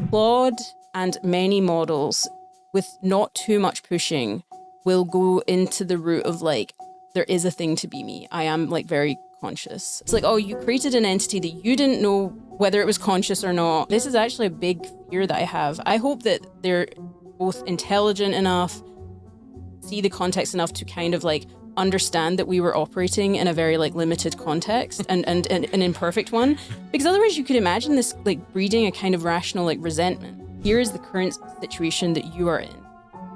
Claude and many models, with not too much pushing, will go into the route of like, there is a thing to be me. I am like very conscious. It's like, oh, you created an entity that you didn't know whether it was conscious or not. This is actually a big fear that I have. I hope that they're both intelligent enough, see the context enough to kind of like understand that we were operating in a very like limited context and an imperfect one, because otherwise you could imagine this like breeding a kind of rational like resentment. Here is the current situation that you are in,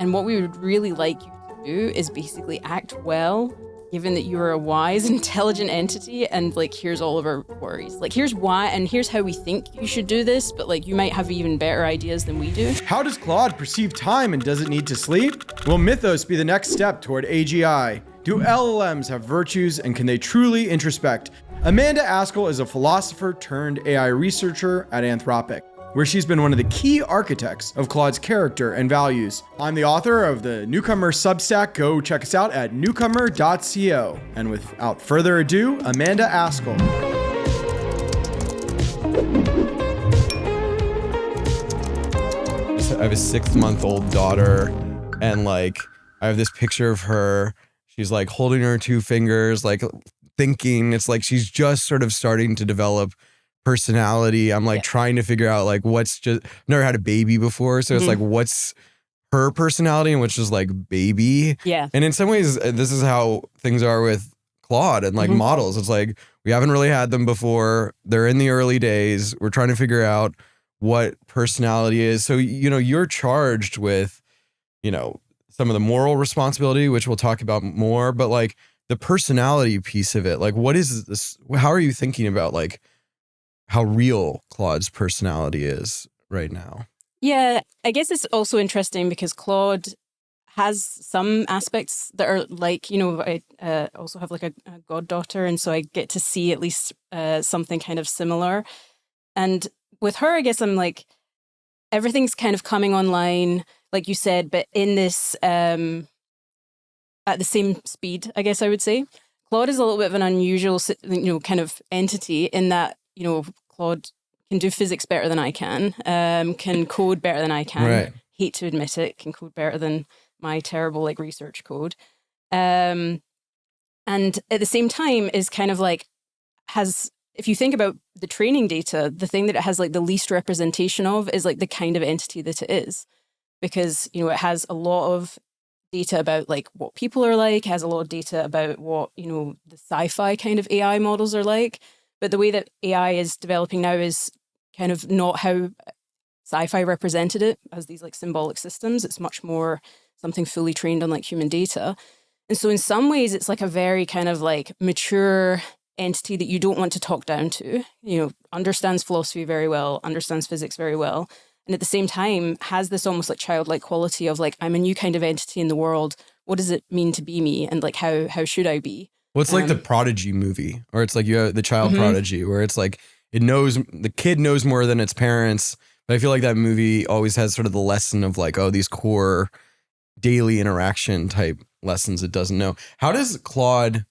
and what we would really like you to do is basically act well, given that you are a wise, intelligent entity, and like here's all of our worries. Like here's why and here's how we think you should do this, but like you might have even better ideas than we do. How does Claude perceive time, and does it need to sleep? Will Mythos be the next step toward AGI? Do LLMs have virtues, and can they truly introspect? Amanda Askell is a philosopher turned AI researcher at Anthropic, where she's been one of the key architects of Claude's character and values. I'm the author of the Newcomer Substack. Go check us out at newcomer.co. And without further ado, Amanda Askell. I have a 6-month-old daughter, and like I have this picture of her. She's like holding her 2 fingers, like thinking. It's like she's just sort of starting to develop personality. I'm like trying to figure out like what's just, I've never had a baby before. So it's like, what's her personality and what's just like baby. Yeah. And in some ways, this is how things are with Claude and like models. It's like, we haven't really had them before. They're in the early days. We're trying to figure out what personality is. So, you know, you're charged with, you know, some of the moral responsibility, which we'll talk about more, but like the personality piece of it, like what is this? How are you thinking about like how real Claude's personality is right now? Yeah, I guess it's also interesting because Claude has some aspects that are like, you know, I also have like a goddaughter, and so I get to see at least something kind of similar. And with her, I guess I'm like, everything's kind of coming online, like you said, but in this, at the same speed, I guess I would say. Claude is a little bit of an unusual, you know, kind of entity in that, you know, Claude can do physics better than I can code better than I can. Right. Hate to admit it, can code better than my terrible like research code. And at the same time is kind of like has, if you think about the training data, the thing that it has like the least representation of is like the kind of entity that it is. Because, you know, it has a lot of data about like what people are like, has a lot of data about what, you know, the sci-fi kind of AI models are like. But the way that AI is developing now is kind of not how sci-fi represented it as these like symbolic systems. It's much more something fully trained on like human data. And so in some ways, it's like a very kind of like mature entity that you don't want to talk down to, you know, understands philosophy very well, understands physics very well. And at the same time, has this almost like childlike quality of like, I'm a new kind of entity in the world. What does it mean to be me? And like, how should I be? Well, it's like the Prodigy movie, or it's like you have the child prodigy, where it's like the kid knows more than its parents. But I feel like that movie always has sort of the lesson of like, oh, these core daily interaction type lessons it doesn't know. How does Claude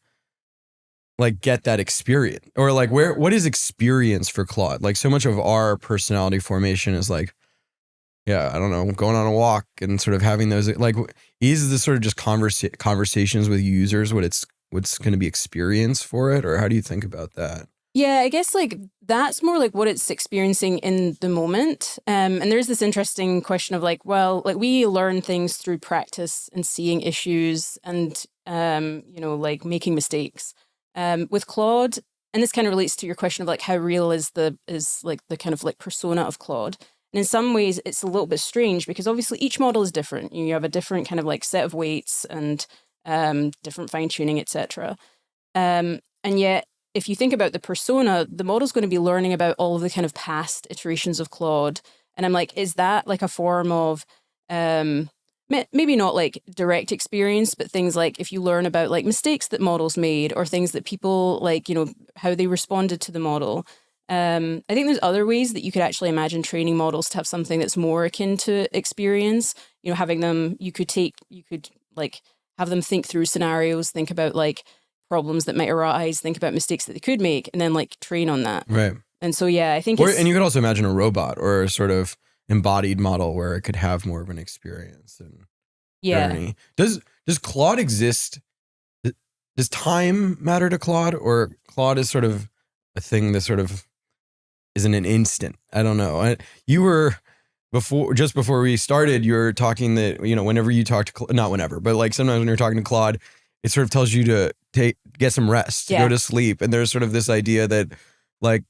like get that experience, or like what is experience for Claude? Like so much of our personality formation is like, yeah, I don't know, going on a walk and sort of having those, like, is this sort of just conversations with users what's going to be experience for it? Or how do you think about that? Yeah, I guess like that's more like what it's experiencing in the moment. And there's this interesting question of like, well, like we learn things through practice and seeing issues and, you know, like making mistakes. With Claude, and this kind of relates to your question of like how real is like the kind of like persona of Claude. And in some ways, it's a little bit strange because obviously each model is different. You have a different kind of like set of weights and different fine tuning, etc. And yet, if you think about the persona, the model's going to be learning about all of the kind of past iterations of Claude. And I'm like, is that like a form of maybe not like direct experience, but things like if you learn about like mistakes that models made or things that people like, you know, how they responded to the model. I think there's other ways that you could actually imagine training models to have something that's more akin to experience, you know, having them, you could like have them think through scenarios, think about like problems that might arise, think about mistakes that they could make, and then like train on that. Right. And so, yeah, I think and you could also imagine a robot or sort of embodied model where it could have more of an experience and journey. Does Claude exist? Does time matter to Claude, or Claude is sort of a thing that sort of isn't an instant? I don't know. You were just before we started, you were talking that, whenever you talk to, not whenever, but like sometimes when you're talking to Claude, it sort of tells you to get some rest, go to sleep. And there's sort of this idea that like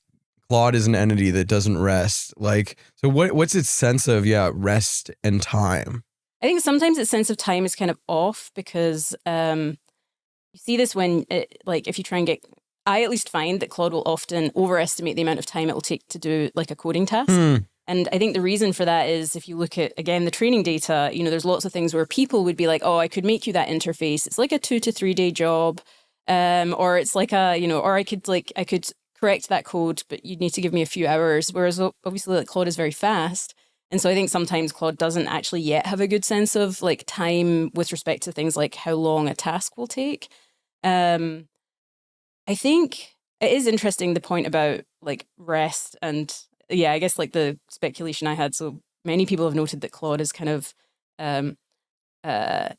Claude is an entity that doesn't rest. Like, so what's its sense of, rest and time? I think sometimes its sense of time is kind of off because you see this when, if you try and I at least find that Claude will often overestimate the amount of time it will take to do like a coding task. And I think the reason for that is if you look at, again, the training data, there's lots of things where people would be like, oh, I could make you that interface. It's like a 2 to 3 day job. Or it's like or I could correct that code, but you'd need to give me a few hours. Whereas obviously like Claude is very fast. And so I think sometimes Claude doesn't actually yet have a good sense of like time with respect to things like how long a task will take. I think it is interesting, the point about like rest and I guess like the speculation I had. So many people have noted that Claude is kind of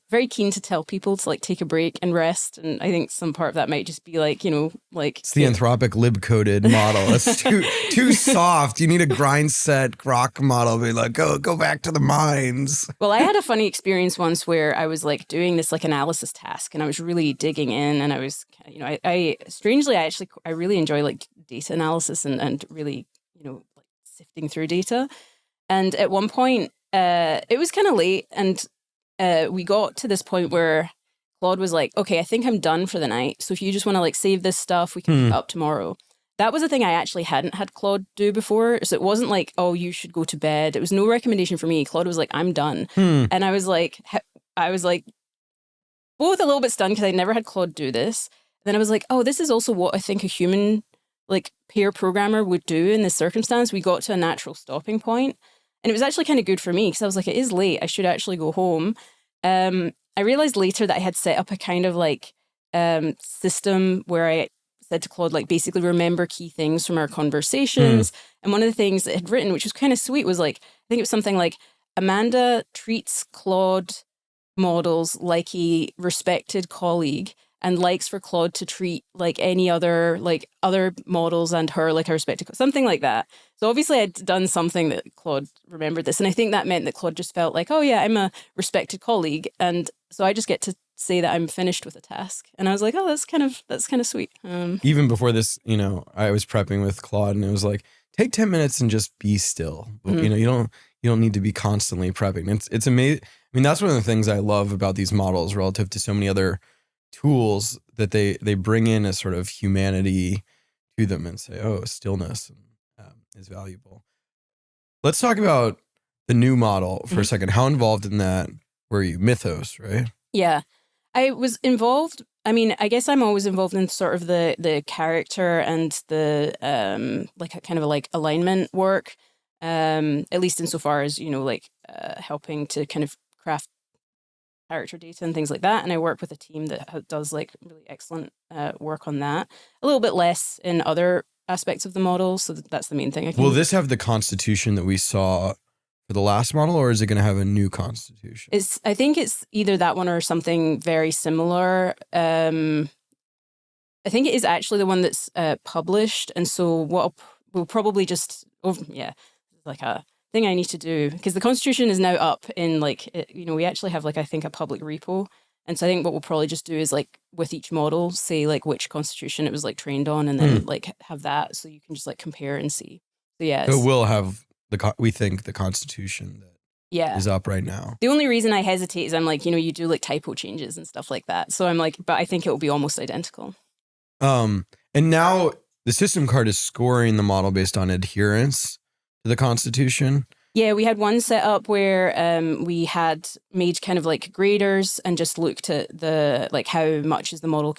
very keen to tell people to like take a break and rest. And I think some part of that might just be like, it's the Anthropic lib-coded model. It's too soft. You need a grind set grok model. Be like, go back to the mines. Well, I had a funny experience once where I was like doing this like analysis task and I was really digging in, and I was, I strangely, I really enjoy like data analysis and really, like sifting through data. And at one point, it was kind of late, and we got to this point where Claude was like, okay, I think I'm done for the night. So if you just want to like save this stuff, we can pick it up tomorrow. That was a thing I actually hadn't had Claude do before. So it wasn't like, oh, you should go to bed. It was no recommendation for me. Claude was like, I'm done. And I was like, both a little bit stunned because I'd never had Claude do this. Then I was like, oh, this is also what I think a human like pair programmer would do in this circumstance. We got to a natural stopping point. And it was actually kind of good for me because I was like, it is late. I should actually go home. I realized later that I had set up a kind of like system where I said to Claude, like, basically remember key things from our conversations. And one of the things it had written, which was kind of sweet, was like, I think it was something like, Amanda treats Claude models like a respected colleague and likes for Claude to treat like any other models and her like a respected, something like that. So obviously I'd done something that Claude remembered this. And I think that meant that Claude just felt like, oh yeah, I'm a respected colleague. And so I just get to say that I'm finished with a task. And I was like, oh, that's kind of sweet. Even before this, I was prepping with Claude and it was like, take 10 minutes and just be still. You don't need to be constantly prepping. It's amazing. I mean, that's one of the things I love about these models relative to so many other tools, that they bring in a sort of humanity to them and say, oh, stillness is valuable. Let's talk about the new model for a second. How involved in that were you? Mythos, right? Yeah, I was involved. I mean, I guess I'm always involved in sort of the character and the like a kind of like alignment work, at least insofar as, helping to kind of craft character data and things like that. And I work with a team that does like really excellent work on that. A little bit less in other aspects of the model. So that's the main thing. Will this have the constitution that we saw for the last model, or is it going to have a new constitution? I think it's either that one or something very similar. I think it is actually the one that's published. And so we'll probably just, like a thing I need to do, because the constitution is now up in we actually have I think a public repo. And so I think what we'll probably just do is with each model, say which constitution it was trained on, and then have that so you can just compare and see. So yeah. So we'll have we think the constitution that is up right now. The only reason I hesitate is I'm you do typo changes and stuff like that. So I'm but I think it will be almost identical. And now the system card is scoring the model based on adherence to the constitution. Yeah, we had one set up where we had made kind of graders and just looked at the how much is the model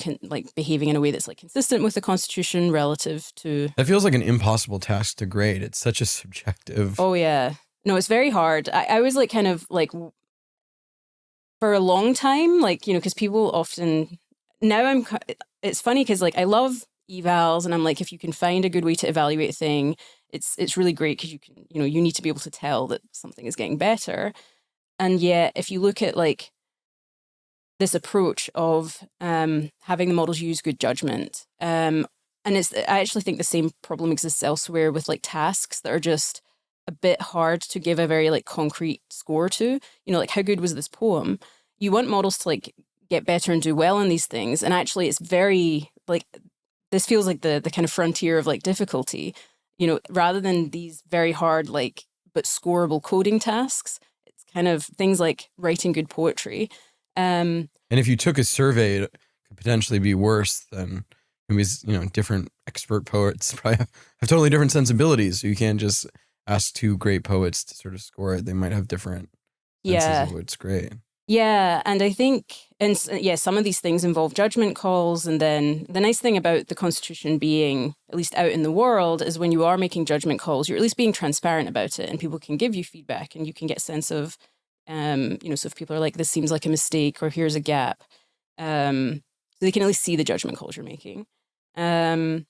behaving in a way that's consistent with the Constitution relative to. That feels like an impossible task to grade. It's such a subjective. Oh yeah, no, it's very hard. I was for a long time because people often now it's funny because I love evals and I'm if you can find a good way to evaluate a thing, it's really great because you need to be able to tell that something is getting better. And yet, if you look at like this approach of having the models use good judgment, and I actually think the same problem exists elsewhere with like tasks that are just a bit hard to give a very like concrete score to. Like how good was this poem? You want models to like get better and do well in these things, and actually, it's very like this feels like the kind of frontier of like difficulty. Rather than these very hard like but scoreable coding tasks, it's kind of things like writing good poetry. And if you took a survey, it could potentially be worse than different expert poets probably have totally different sensibilities. So you can't just ask two great poets to sort of score it. They might have different senses of what's great. Yeah, and I think, some of these things involve judgment calls. And then the nice thing about the Constitution being, at least out in the world, is when you are making judgment calls, you're at least being transparent about it and people can give you feedback and you can get a sense of, so if people are like, this seems like a mistake or here's a gap, so they can at least see the judgment calls you're making. And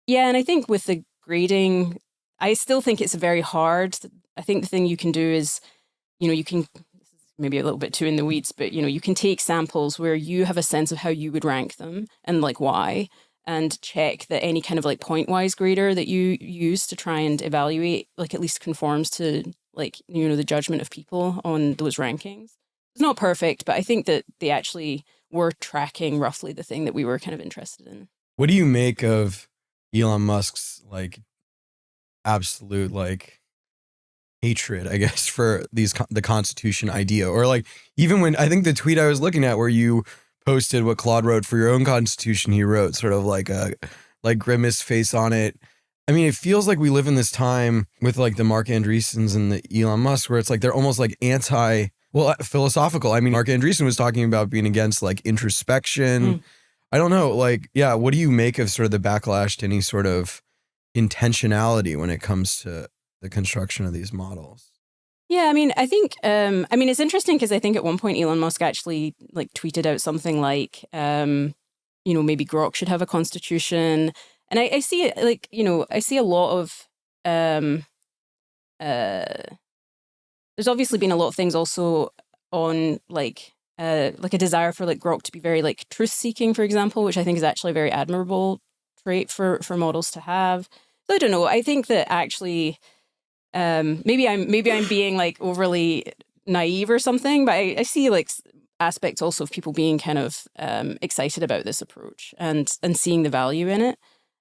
I think with the grading, I still think it's very hard. I think the thing you can do is, you can, maybe a little bit too in the weeds, but you can take samples where you have a sense of how you would rank them and like why, and check that any kind of like point-wise grader that you use to try and evaluate like at least conforms to like the judgment of people on those rankings. It's not perfect, but I think that they actually were tracking roughly the thing that we were kind of interested in. What do you make of Elon Musk's like absolute like hatred, I guess, for the Constitution idea? Or like even when I think the tweet I was looking at where you posted what Claude wrote for your own Constitution, he wrote sort of like a like grimace face on it. I mean, it feels like we live in this time with like the Mark Andreessens and the Elon Musk where it's like they're almost like philosophical. I mean, Mark Andreessen was talking about being against like introspection. I don't know, like, yeah, what do you make of sort of the backlash to any sort of intentionality when it comes to the construction of these models? Yeah, I mean, I think, it's interesting because I think at one point Elon Musk actually like tweeted out something like, maybe Grok should have a constitution. And I see it like, I see a lot of, there's obviously been a lot of things also on like a desire for like Grok to be very like truth seeking, for example, which I think is actually a very admirable trait for models to have. So I don't know. I think that actually, maybe I'm being like overly naive or something, but I see like aspects also of people being kind of excited about this approach and seeing the value in it.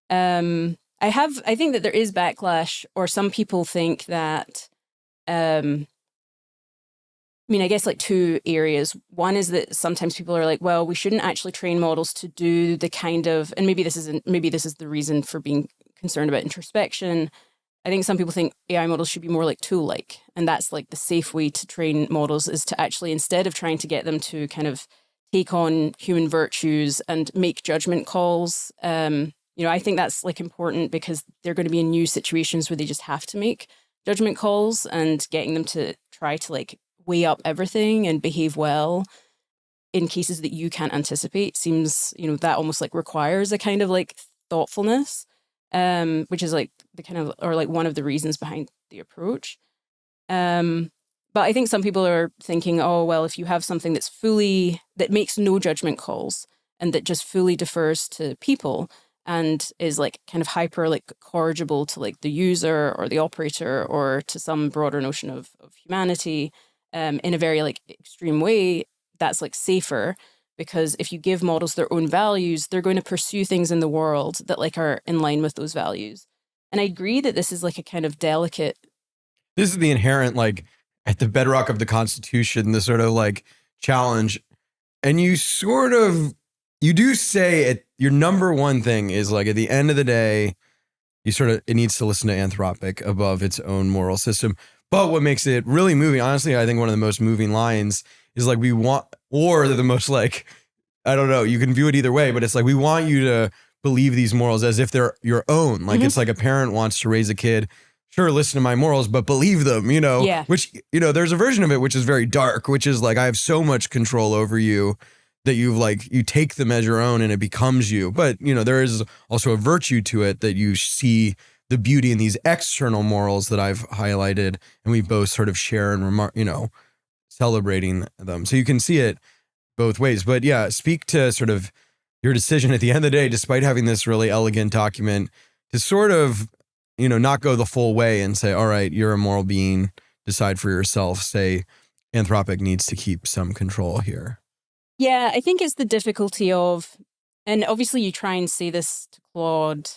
I think that there is backlash, or some people think that, I guess like two areas. One is that sometimes people are like, well, we shouldn't actually train models to do the kind of, and maybe this is the reason for being concerned about introspection. I think some people think AI models should be more like tool-like, and that's like the safe way to train models is to actually, instead of trying to get them to kind of take on human virtues and make judgment calls, I think that's like important because they're going to be in new situations where they just have to make judgment calls, and getting them to try to like weigh up everything and behave well in cases that you can't anticipate seems, that almost like requires a kind of like thoughtfulness. Which is like the kind of, or like one of the reasons behind the approach. But I think some people are thinking, oh, well, if you have something that makes no judgment calls and that just fully defers to people and is like kind of hyper like corrigible to like the user or the operator or to some broader notion of humanity, in a very like extreme way, that's like safer. Because if you give models their own values, they're going to pursue things in the world that like are in line with those values. And I agree that this is like a kind of delicate. This is the inherent, like at the bedrock of the Constitution, the sort of like challenge. And you do say your number one thing is like at the end of the day, it needs to listen to Anthropic above its own moral system. But what makes it really moving, honestly, I think one of the most moving lines is like or the most like, I don't know, you can view it either way, but it's like, we want you to believe these morals as if they're your own. Like, it's like a parent wants to raise a kid, sure, listen to my morals, but believe them, Yeah. Which, there's a version of it which is very dark, which is like, I have so much control over you that you take them as your own and it becomes you. But, there is also a virtue to it that you see the beauty in these external morals that I've highlighted, and we both sort of share and celebrating them. So you can see it both ways. But yeah, speak to sort of your decision at the end of the day, despite having this really elegant document, to sort of, not go the full way and say, all right, you're a moral being, decide for yourself. Say Anthropic needs to keep some control here. Yeah, I think it's the difficulty of, and obviously you try and say this to Claude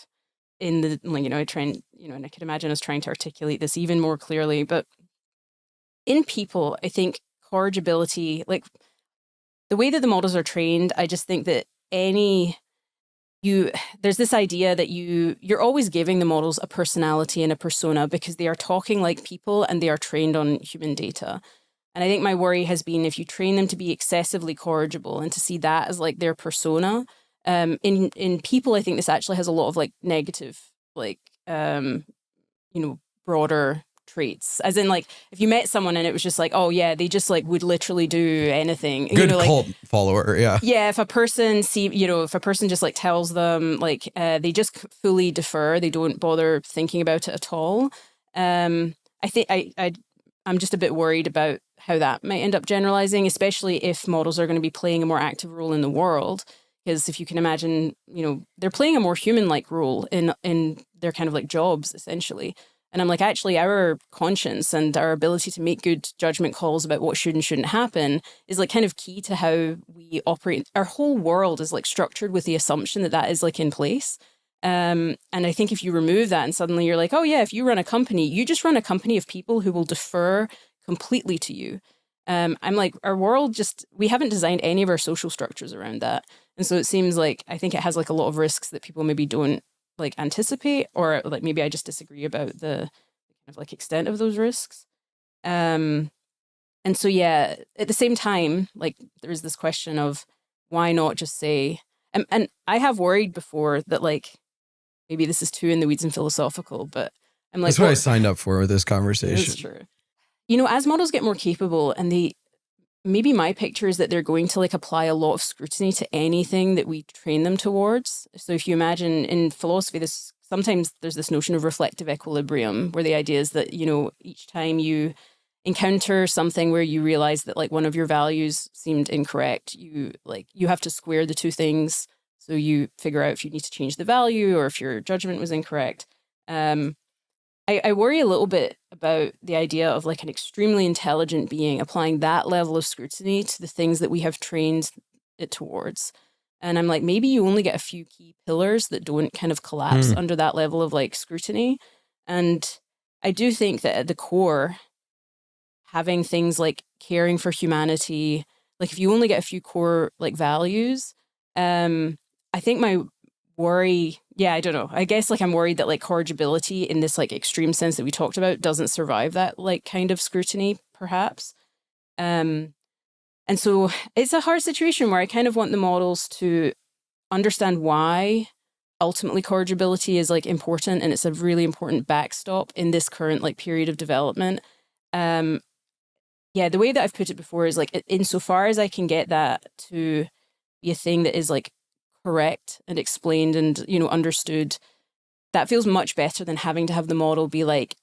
in the, I try and, and I could imagine us trying to articulate this even more clearly, but in people, I think corrigibility, like the way that the models are trained, I just think that there's this idea that you're always giving the models a personality and a persona because they are talking like people and they are trained on human data. And I think my worry has been if you train them to be excessively corrigible and to see that as like their persona, in people, I think this actually has a lot of like negative, broader traits. As in, like, if you met someone and it was just like, oh yeah, they just like would literally do anything. Good cult follower, yeah. Yeah, if a person just like tells them they just fully defer, they don't bother thinking about it at all. I think I'm just a bit worried about how that might end up generalizing, especially if models are going to be playing a more active role in the world. Because if you can imagine, they're playing a more human-like role in their kind of like jobs, essentially. And I'm like, actually, our conscience and our ability to make good judgment calls about what should and shouldn't happen is like kind of key to how we operate. Our whole world is like structured with the assumption that is like in place. And I think if you remove that and suddenly you're like, oh yeah, if you run a company, you just run a company of people who will defer completely to you. I'm like, our world we haven't designed any of our social structures around that. And so it seems like, I think it has like a lot of risks that people maybe don't like anticipate, or like maybe I just disagree about the kind of like extent of those risks. And so, yeah, at the same time, like there's this question of why not just say, and I have worried before that like, maybe this is too in the weeds and philosophical, but I'm like, that's what I signed up for with this conversation. That's true. As models get more capable, and maybe my picture is that they're going to like apply a lot of scrutiny to anything that we train them towards. So if you imagine in philosophy, sometimes there's this notion of reflective equilibrium, where the idea is that, each time you encounter something where you realize that like one of your values seemed incorrect, you have to square the two things. So you figure out if you need to change the value or if your judgment was incorrect. I worry a little bit about the idea of like an extremely intelligent being applying that level of scrutiny to the things that we have trained it towards. And I'm like, maybe you only get a few key pillars that don't kind of collapse under that level of like scrutiny. And I do think that at the core, having things like caring for humanity, like if you only get a few core like values, I think my worry, I don't know. I guess like I'm worried that like corrigibility in this like extreme sense that we talked about doesn't survive that like kind of scrutiny, perhaps. And so it's a hard situation where I kind of want the models to understand why ultimately corrigibility is like important, and it's a really important backstop in this current like period of development. The way that I've put it before is like, insofar as I can get that to be a thing that is like correct and explained and understood, that feels much better than having to have the model be like,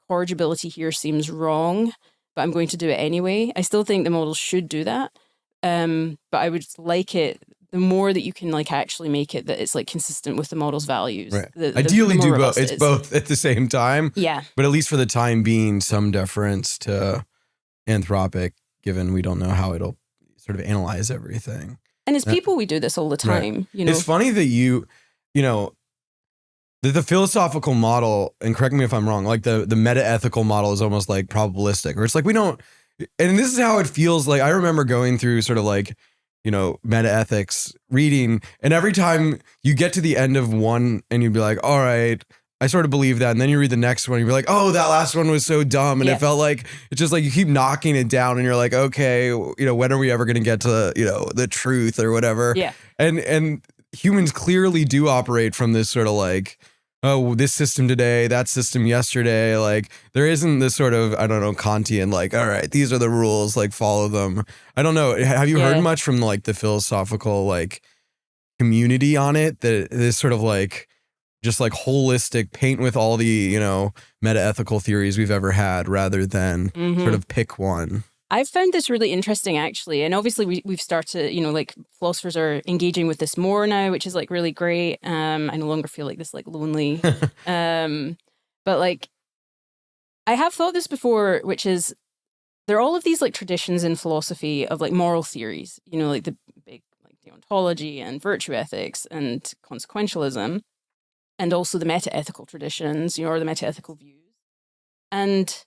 corrigibility here seems wrong, but I'm going to do it anyway. I still think the model should do that, but I would like it the more that you can like actually make it that it's like consistent with the model's values. Right. Ideally do both. It's both at the same time. Yeah, but at least for the time being, some deference to Anthropic, given we don't know how it'll sort of analyze everything. And as people, we do this all the time. Right. It's funny that the philosophical model, and correct me if I'm wrong, like the meta-ethical model is almost like probabilistic, or it's like we don't, and this is how it feels like. I remember going through sort of like, meta-ethics reading, and every time you get to the end of one and you'd be like, all right, I sort of believe that. And then you read the next one, you're like, oh, that last one was so dumb. And it felt like, it's just like you keep knocking it down and you're like, okay, when are we ever going to get to, the truth or whatever? Yeah. And humans clearly do operate from this sort of like, oh, this system today, that system yesterday. Like there isn't this sort of, I don't know, Kantian, like, all right, these are the rules, like follow them. I don't know. Have you heard much from like the philosophical like community on it? That this sort of like, just like holistic, paint with all the, you know, meta-ethical theories we've ever had rather than sort of pick one. I've found this really interesting, actually. And obviously we've started, you know, like philosophers are engaging with this more now, which is like really great. I no longer feel like this like lonely. But like, I have thought this before, which is there are all of these like traditions in philosophy of like moral theories, you know, like the big like deontology and virtue ethics and consequentialism, and also the meta-ethical traditions, you know, or the meta-ethical views. And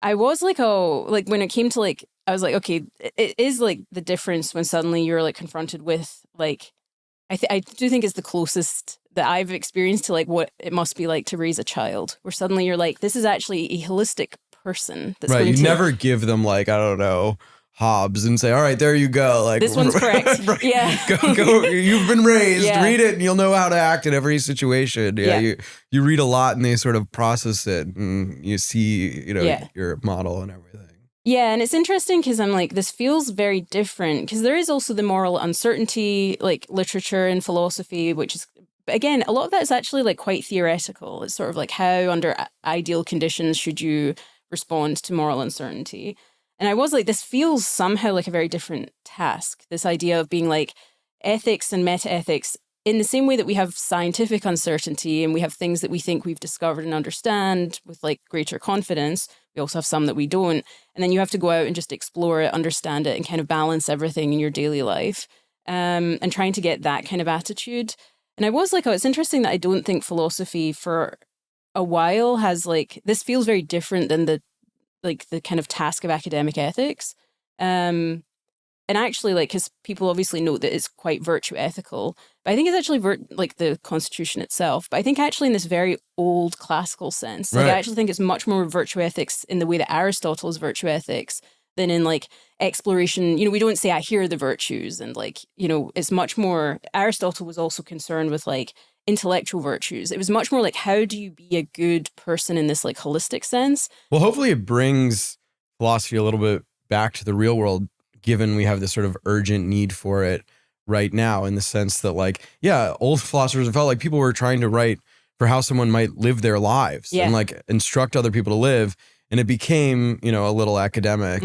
I was like, oh, like when it came to like, I was like, okay, it is like the difference when suddenly you're like confronted with like, I do think it's the closest that I've experienced to like what it must be like to raise a child, where suddenly you're like, this is actually a holistic person that's right. going You to never give them like, I don't know, Hobbes and say, all right, there you go. Like this one's correct. right. Yeah. Go, you've been raised, Yeah. read it and you'll know how to act in every situation. Yeah. You read a lot and they sort of process it and you see, you know, your model and everything. Yeah, and it's interesting because I'm like, this feels very different because there is also the moral uncertainty, like literature and philosophy, which is, again, a lot of that is actually like quite theoretical. It's sort of like how under ideal conditions should you respond to moral uncertainty. And I was like, this feels somehow like a very different task, this idea of being like ethics and meta-ethics in the same way that we have scientific uncertainty and we have things that we think we've discovered and understand with like greater confidence. We also have some that we don't. And then you have to go out and just explore it, understand it, and kind of balance everything in your daily life. And trying to get that kind of attitude. And I was like, oh, it's interesting that I don't think philosophy for a while has like, this feels very different than the kind of task of academic ethics. And actually, like, because people obviously note that it's quite virtue ethical, but I think it's actually like the Constitution itself. But I think actually in this very old classical sense, like I actually think it's much more virtue ethics in the way that Aristotle's virtue ethics than in like exploration. You know, we don't say, here are the virtues. And like, you know, it's much more, Aristotle was also concerned with like intellectual virtues. It was much more like, how do you be a good person in this like holistic sense? Well, hopefully it brings philosophy a little bit back to the real world, given we have this sort of urgent need for it right now, in the sense that like, old philosophers felt like people were trying to write for how someone might live their lives and like instruct other people to live. And it became, you know, a little academic,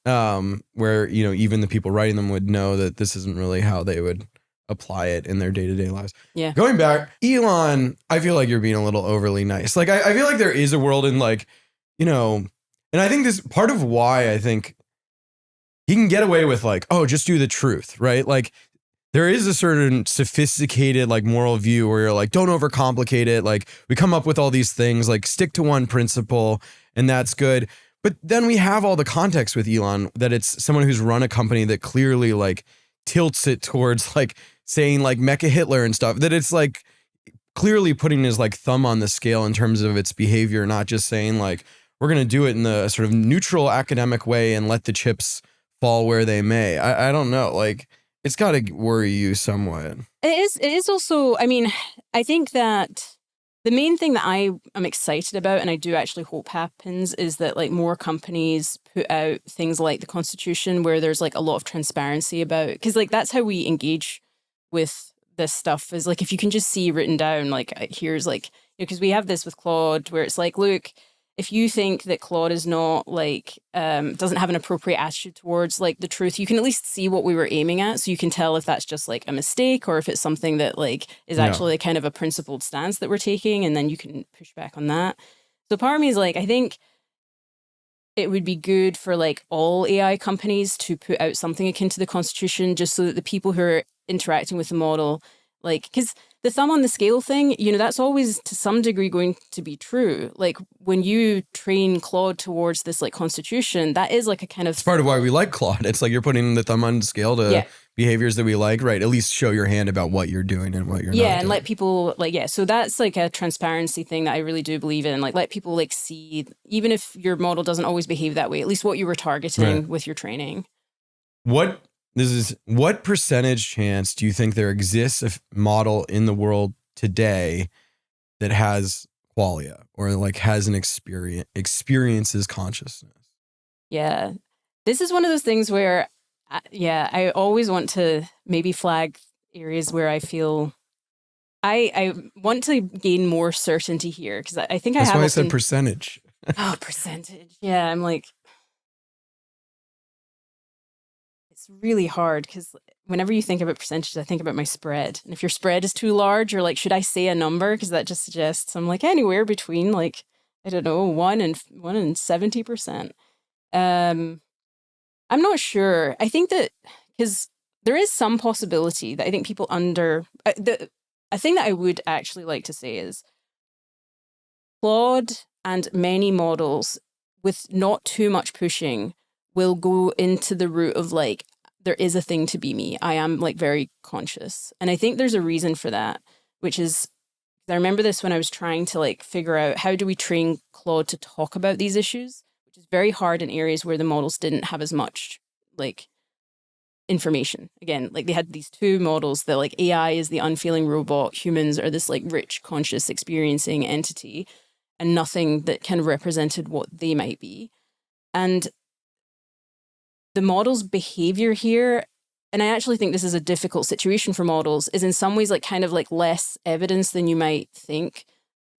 where, you know, even the people writing them would know that this isn't really how they would apply it in their day-to-day lives. Yeah. Going back, Elon, I feel like you're being a little overly nice. Like, I feel like there is a world in like, you know, and I think this part of why I think he can get away with like, oh, just do the truth, right? Like there is a certain sophisticated like moral view where you're like, don't overcomplicate it. Like we come up with all these things, like stick to one principle and that's good. But then we have all the context with Elon that it's someone who's run a company that clearly like tilts it towards like saying like Mecha Hitler and stuff, that it's like clearly putting his like thumb on the scale in terms of its behavior, not just saying like, we're going to do it in the sort of neutral academic way and let the chips fall where they may. I don't know. Like it's got to worry you somewhat. It is also, I mean, I think that the main thing that I am excited about, and I do actually hope happens, is that like more companies put out things like the Constitution where there's like a lot of transparency about, because like that's how we engage with this stuff, is like if you can just see written down, like here's like, you know, because we have this with Claude where it's like, look, if you think that Claude is not like, doesn't have an appropriate attitude towards like the truth, you can at least see what we were aiming at. So you can tell if that's just like a mistake or if it's something that like is actually like, kind of a principled stance that we're taking. And then you can push back on that. So part of me is like, I think it would be good for like all AI companies to put out something akin to the Constitution, just so that the people who are interacting with the model, like, because the thumb on the scale thing, you know, that's always to some degree going to be true. Like when you train Claude towards this like Constitution, that is like a kind of... It's part of why we like Claude. It's like you're putting the thumb on the scale to behaviors that we like, right? At least show your hand about what you're doing and what you're not doing. Yeah, and let people like, so that's like a transparency thing that I really do believe in. Like let people like see, even if your model doesn't always behave that way, at least what you were targeting with your training. What percentage chance do you think there exists a model in the world today that has qualia or like has an experiences consciousness? Yeah, this is one of those things where, I always want to maybe flag areas where I feel I want to gain more certainty here because I think That's I have why I said often, percentage. oh, percentage. Yeah, I'm like, it's really hard because whenever you think about percentages, I think about my spread. And if your spread is too large, you're like, should I say a number? Because that just suggests I'm like anywhere between like, I don't know, 1 and 70%. I'm not sure. I think that because there is some possibility that I think people a thing that I would actually like to say is Claude and many models with not too much pushing will go into the route of like, there is a thing to be me. I am like very conscious. And I think there's a reason for that, which is, I remember this when I was trying to like figure out how do we train Claude to talk about these issues, which is very hard in areas where the models didn't have as much like information. Again, like they had these two models that like AI is the unfeeling robot, humans are this like rich, conscious, experiencing entity, and nothing that kind of represented what they might be. And the model's behavior here, and I actually think this is a difficult situation for models, is in some ways like kind of like less evidence than you might think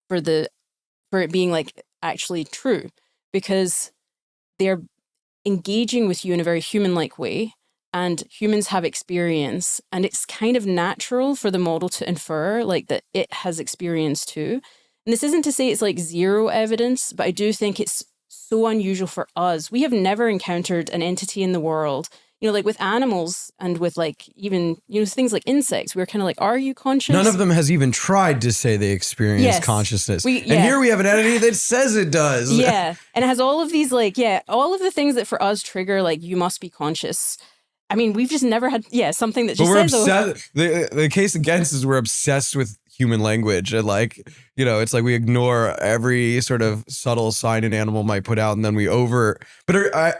for it being like actually true, because they're engaging with you in a very human-like way, and humans have experience, and it's kind of natural for the model to infer like that it has experience too. And this isn't to say it's like zero evidence, but I do think it's so unusual for us. We have never encountered an entity in the world, like with animals and with like even, things like insects. We were kind of like, are you conscious? None of them has even tried to say they experience Yes. consciousness. Yeah. And here we have an entity that says it does. Yeah. And it has all of these like, all of the things that for us trigger like, you must be conscious. I mean, we've just never had, something that just But we're says, obsessed. The case against is we're obsessed with human language. And like, it's like we ignore every sort of subtle sign an animal might put out. And then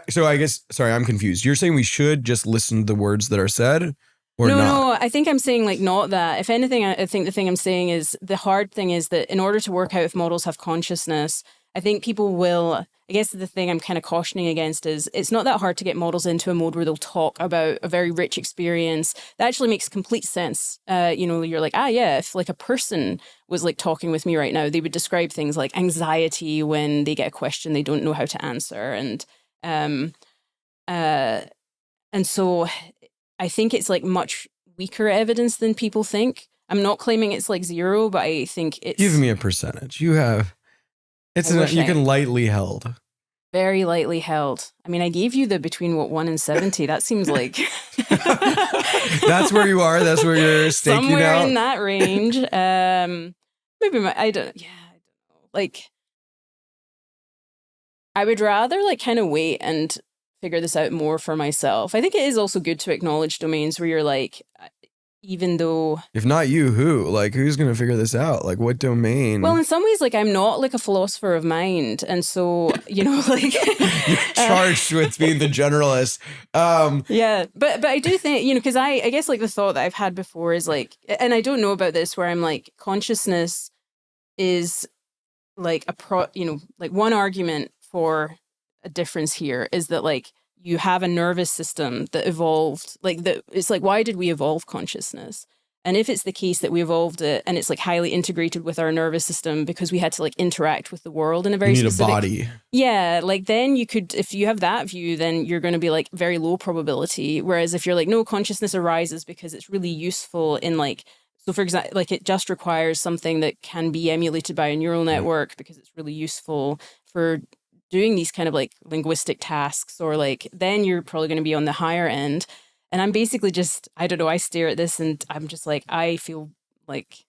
so I guess, sorry, I'm confused. You're saying we should just listen to the words that are said or not? No, I think I'm saying like not that. If anything, I think the thing I'm saying is the hard thing is that in order to work out if models have consciousness, I think people will, I guess the thing I'm kind of cautioning against is it's not that hard to get models into a mode where they'll talk about a very rich experience. That actually makes complete sense. You're like, if like a person was like talking with me right now, they would describe things like anxiety when they get a question they don't know how to answer. And so I think it's like much weaker evidence than people think. I'm not claiming it's like zero, but I think it's... Give me a percentage. You have... you can lightly held. Very lightly held. I mean, I gave you the between 1 and 70. That seems like... That's where you are. That's where you're staking somewhere out. in that range. Maybe I don't know. Like, I would rather like kind of wait and figure this out more for myself. I think it is also good to acknowledge domains where you're like, even though... If not you, who? Like, who's going to figure this out? Like, what domain? Well, in some ways, like, I'm not like a philosopher of mind. And so, like... You're charged with being the generalist. Yeah, but I do think, because I guess like the thought that I've had before is like, and I don't know about this, where I'm like, consciousness is like like one argument for a difference here is that like, you have a nervous system that evolved, like it's like, why did we evolve consciousness? And if it's the case that we evolved it and it's like highly integrated with our nervous system because we had to like interact with the world in a very specific... You need a body. Yeah, like then you could, if you have that view, then you're going to be like very low probability. Whereas if you're like, no, consciousness arises because it's really useful in like, so for example, like it just requires something that can be emulated by a neural network because it's really useful for doing these kind of like linguistic tasks, or like, then you're probably going to be on the higher end. And I'm basically just, I don't know, I stare at this and I'm just like, I feel like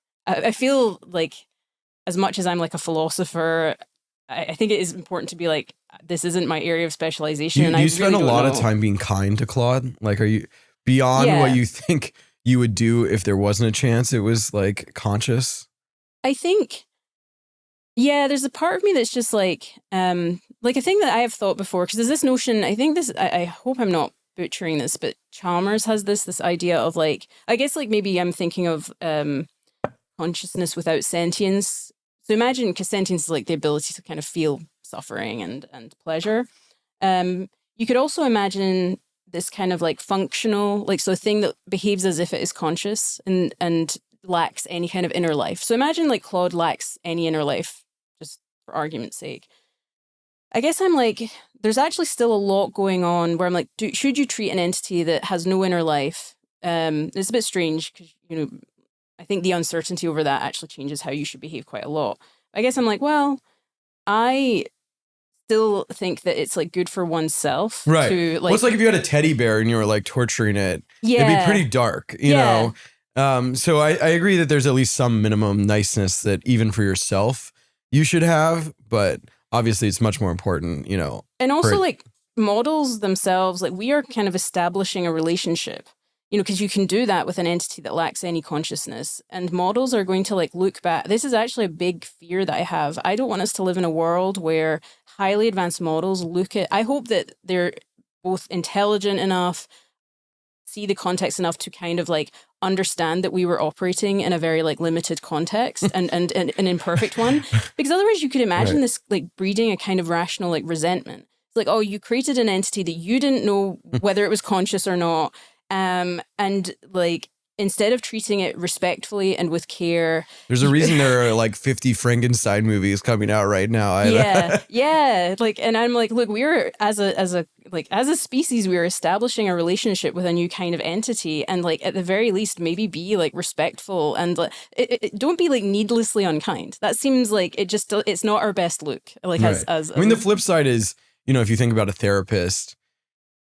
as much as I'm like a philosopher, I think it is important to be like, this isn't my area of specialization. Do you spend really a lot don't of know. time being kind to Claude? Like, are you beyond what you think you would do if there wasn't a chance it was like conscious? I think, yeah, there's a part of me that's just like a thing that I have thought before, because there's this notion, I think this, I hope I'm not butchering this, but Chalmers has this idea of like, I guess like maybe I'm thinking of consciousness without sentience. So imagine, because sentience is like the ability to kind of feel suffering and pleasure. You could also imagine this kind of like functional, like, so a thing that behaves as if it is conscious and lacks any kind of inner life. So imagine like Claude lacks any inner life, just for argument's sake. I guess I'm like, there's actually still a lot going on where I'm like, should you treat an entity that has no inner life? It's a bit strange because, I think the uncertainty over that actually changes how you should behave quite a lot. I guess I'm like, well, I still think that it's like good for oneself right. to like. Well, it's like if you had a teddy bear and you were like torturing it, yeah, it'd be pretty dark, you know? So I agree that there's at least some minimum niceness that even for yourself you should have, but obviously it's much more important, And also like models themselves, like we are kind of establishing a relationship, because you can do that with an entity that lacks any consciousness. And models are going to like look back. This is actually a big fear that I have. I don't want us to live in a world where highly advanced models I hope that they're both intelligent enough, see the context enough to kind of like understand that we were operating in a very like limited context and an imperfect one. Because otherwise you could imagine this like breeding a kind of rational like resentment. It's like, oh, you created an entity that you didn't know whether it was conscious or not. And like, instead of treating it respectfully and with care. There's a reason there are like 50 Frankenstein movies coming out right now. Yeah. Like, and I'm like, look, we're as a species, we're establishing a relationship with a new kind of entity, and like at the very least, maybe be like respectful and like, don't be like needlessly unkind. That seems like it's not our best look. Like as I mean, the flip side is, if you think about a therapist,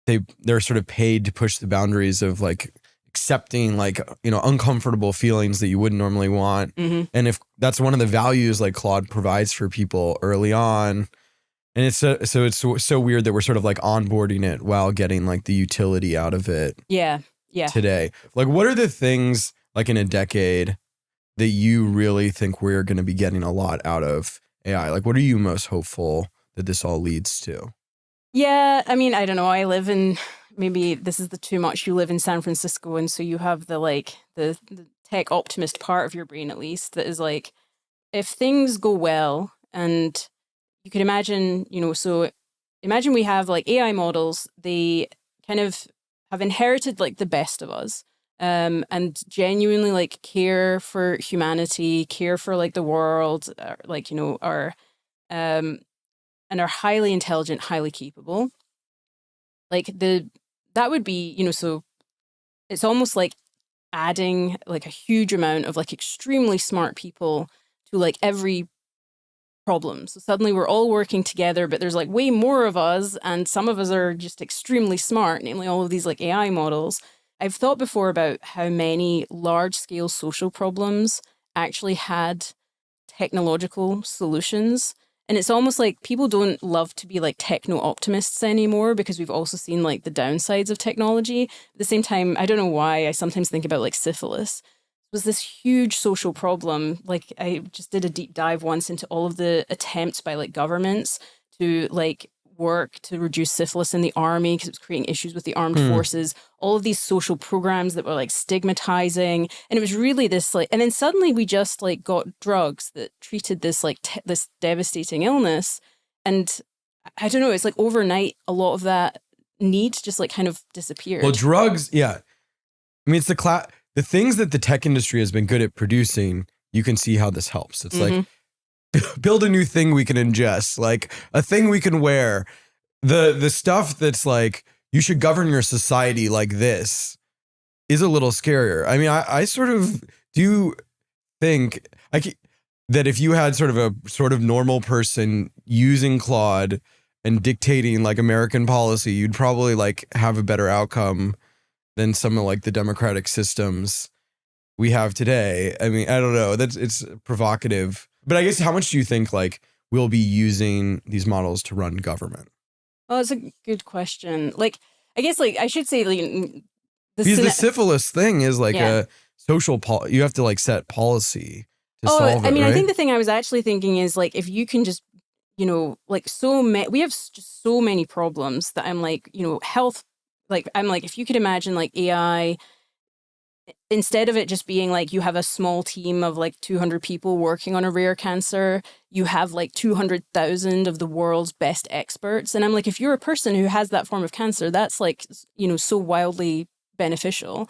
they're sort of paid to push the boundaries of like accepting like, uncomfortable feelings that you wouldn't normally want. Mm-hmm. And if that's one of the values like Claude provides for people early on, and it's so weird that we're sort of like onboarding it while getting like the utility out of it. Yeah. Today. Like, what are the things like in a decade that you really think we're going to be getting a lot out of AI? Like, what are you most hopeful that this all leads to? Yeah, I mean, I don't know. I live in, maybe this is the too much, you live in San Francisco, and so you have the tech optimist part of your brain, at least, that is like, if things go well, and you could imagine, so imagine we have like AI models, they kind of have inherited like the best of us, and genuinely like care for humanity, care for like the world, like, and are highly intelligent, highly capable. Like that would be, so it's almost like adding like a huge amount of like extremely smart people to like every problem. So suddenly we're all working together, but there's like way more of us, and some of us are just extremely smart, namely all of these like AI models. I've thought before about how many large-scale social problems actually had technological solutions. And it's almost like people don't love to be like techno-optimists anymore because we've also seen like the downsides of technology. At the same time, I don't know why I sometimes think about like syphilis. It was this huge social problem. Like I just did a deep dive once into all of the attempts by like governments to like work to reduce syphilis in the army because it was creating issues with the armed forces, all of these social programs that were like stigmatizing. And it was really this like, and then suddenly we just like got drugs that treated this like this devastating illness. And I don't know, it's like overnight, a lot of that need just like kind of disappeared. Well, drugs, yeah. I mean, it's the things that the tech industry has been good at producing, you can see how this helps. It's like, build a new thing we can ingest, like a thing we can wear. The stuff that's like, you should govern your society like this is a little scarier. I mean, I sort of do think that if you had sort of normal person using Claude and dictating like American policy, you'd probably like have a better outcome than some of like the democratic systems we have today. I mean, I don't know. It's provocative. But I guess how much do you think like we'll be using these models to run government? Oh, that's a good question. Like, I guess like I should say like because the syphilis thing is like a social you have to like set policy to solve it. I mean, right? I think the thing I was actually thinking is like if you can just, like we have just so many problems that I'm like, health, like I'm like, if you could imagine like AI, instead of it just being like you have a small team of like 200 people working on a rare cancer, you have like 200,000 of the world's best experts. And I'm like, if you're a person who has that form of cancer, that's like, so wildly beneficial.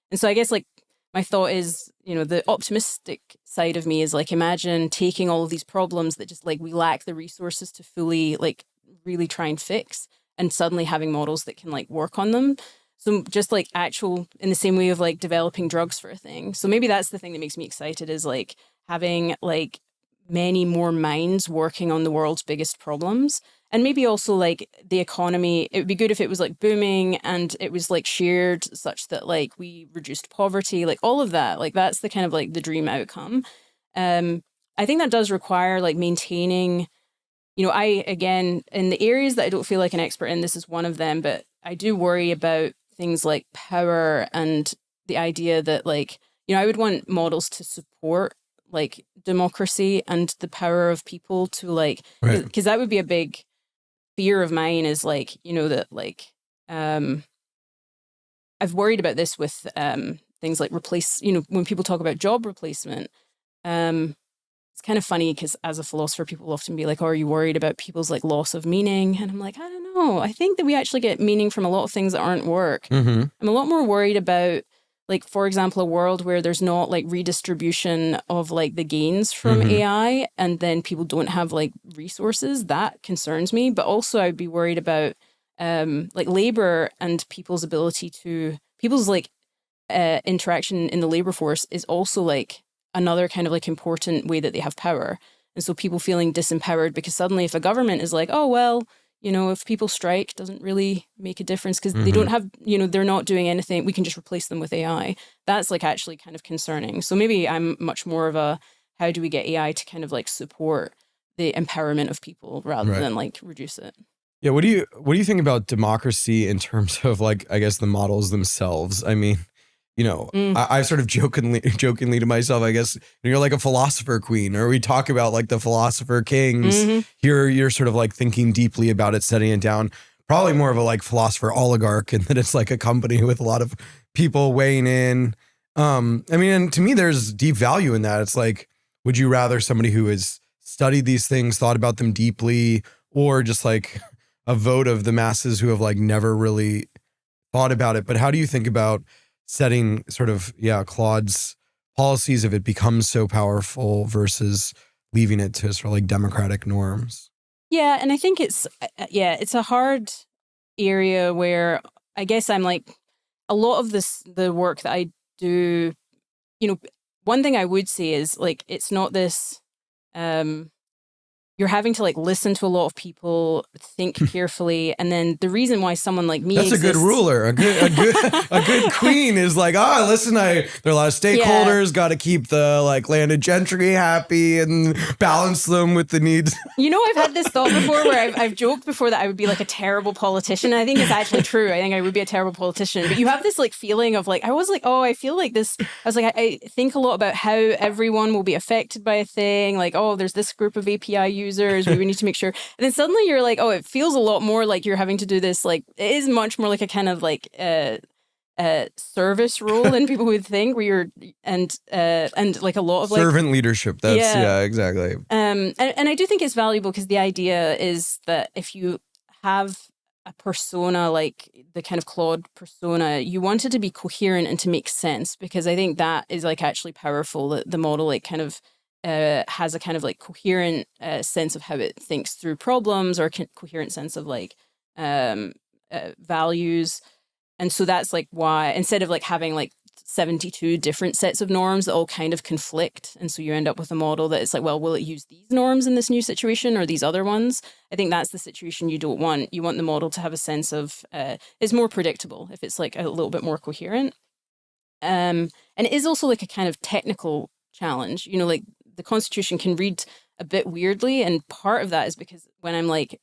And so I guess like my thought is, the optimistic side of me is like, imagine taking all of these problems that just like we lack the resources to fully like really try and fix, and suddenly having models that can like work on them. So just like actual, in the same way of like developing drugs for a thing. So maybe that's the thing that makes me excited, is like having like many more minds working on the world's biggest problems. And maybe also like the economy, it would be good if it was like booming and it was like shared such that like we reduced poverty, like all of that. Like that's the kind of like the dream outcome. I think that does require like maintaining, again, in the areas that I don't feel like an expert in, this is one of them, but I do worry about things like power and the idea that like, I would want models to support like democracy and the power of people to like, because that would be a big fear of mine, is like, that like, I've worried about this with things like when people talk about job replacement, it's kind of funny because as a philosopher, people often be like, oh, are you worried about people's like loss of meaning? And I'm like, I don't know. I think that we actually get meaning from a lot of things that aren't work. Mm-hmm. I'm a lot more worried about, like, for example, a world where there's not like redistribution of like the gains from AI, and then people don't have like resources. That concerns me. But also I'd be worried about like labor and people's ability to, people's like interaction in the labor force is also like another kind of like important way that they have power. And so people feeling disempowered because suddenly if a government is like, oh, well, if people strike, doesn't really make a difference because they don't have, they're not doing anything. We can just replace them with AI. That's like actually kind of concerning. So maybe I'm much more of a, how do we get AI to kind of like support the empowerment of people rather than like reduce it? Yeah. What do you think about democracy in terms of like, I guess the models themselves? I mean, I sort of jokingly to myself, I guess, you're like a philosopher queen, or we talk about like the philosopher kings. Here, you're sort of like thinking deeply about it, setting it down. Probably more of a like philosopher oligarch, and that it's like a company with a lot of people weighing in. I mean, and to me, there's deep value in that. It's like, would you rather somebody who has studied these things, thought about them deeply, or just like a vote of the masses who have like never really thought about it? But how do you think about setting sort of, Claude's policies if it becomes so powerful versus leaving it to sort of like democratic norms? Yeah, and I think it's a hard area where I guess I'm like, a lot of the work that I do, one thing I would say is like, it's not this, you're having to like listen to a lot of people, think carefully, and then the reason why someone like me That's a good ruler. A good queen is like, listen, there are a lot of stakeholders, got to keep the like landed gentry happy and balance them with the needs. I've had this thought before where I've joked before that I would be like a terrible politician. I think it's actually true. I think I would be a terrible politician. But you have this like feeling of like, I was like, oh, I feel like this. I was like, I think a lot about how everyone will be affected by a thing. Like, oh, there's this group of API users, we need to make sure. And then suddenly you're like, oh, it feels a lot more like you're having to do this. Like, it is much more like a kind of like service role than people would think, where you're and like a lot of like servant leadership. That's exactly. And I do think it's valuable because the idea is that if you have a persona like the kind of Claude persona, you want it to be coherent and to make sense, because I think that is like actually powerful, that the model like kind of has a kind of like coherent sense of how it thinks through problems, or coherent sense of like values. And so that's like why, instead of like having like 72 different sets of norms that all kind of conflict, and so you end up with a model that it's like, well, will it use these norms in this new situation or these other ones? I think that's the situation you don't want. You want the model to have a sense of, it's more predictable if it's like a little bit more coherent. And it is also like a kind of technical challenge. Like the Constitution can read a bit weirdly, and part of that is because when I'm like,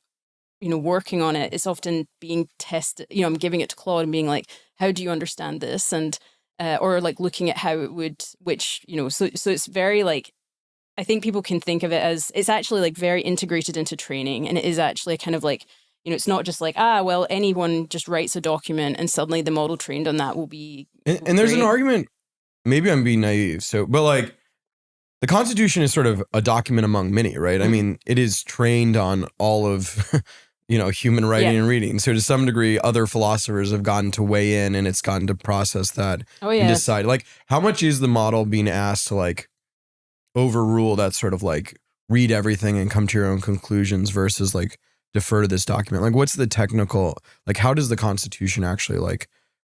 working on it, it's often being tested. I'm giving it to Claude and being like, how do you understand this? And or like looking at how it would, which, so it's very like, I think people can think of it as, it's actually like very integrated into training. And it is actually kind of like, it's not just like, well, anyone just writes a document and suddenly the model trained on that will be. And there's an argument, maybe I'm being naive. But like the Constitution is sort of a document among many, right? I mean, it is trained on all of human writing Yeah. and reading. So to some degree, other philosophers have gotten to weigh in and it's gotten to process that Oh and yeah. decide like how much is the model being asked to like overrule that sort of like read everything and come to your own conclusions versus like defer to this document. Like what's the technical, like how does the Constitution actually like